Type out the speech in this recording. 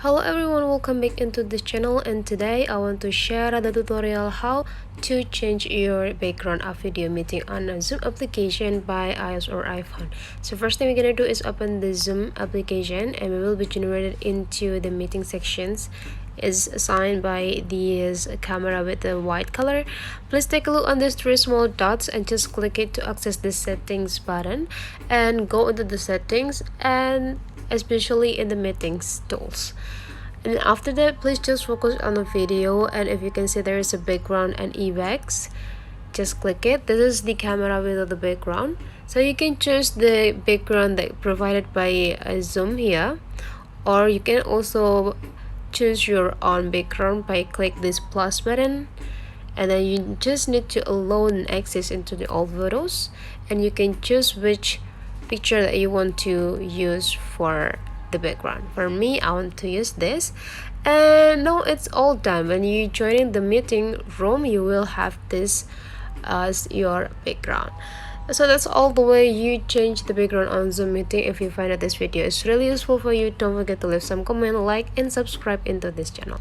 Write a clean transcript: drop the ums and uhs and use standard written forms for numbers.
Hello everyone, welcome back into this channel, and today I want to share the tutorial how to change your background of video meeting on a Zoom application by iOS or iPhone. So first thing we're gonna do is open the Zoom application, and we will be generated into the meeting sections is assigned by this camera with the white color. Please take a look on these three small dots and just click it to access the settings button and go into the settings, and especially in the meetings tools. And after that, please just focus on the video, and if you can see there is a background and effects, just click it. This is the camera with the background, so you can choose the background that provided by Zoom here, or you can also choose your own background by click this plus button, and then you just need to allow access into the all photos, and you can choose which picture that you want to use for the background. For me, I want to use this. And now it's all done. When you join the meeting room, you will have this as your background. So that's all the way you change the background on Zoom meeting. If you find that this video is really useful for you, don't forget to leave some comment, like, and subscribe into this channel.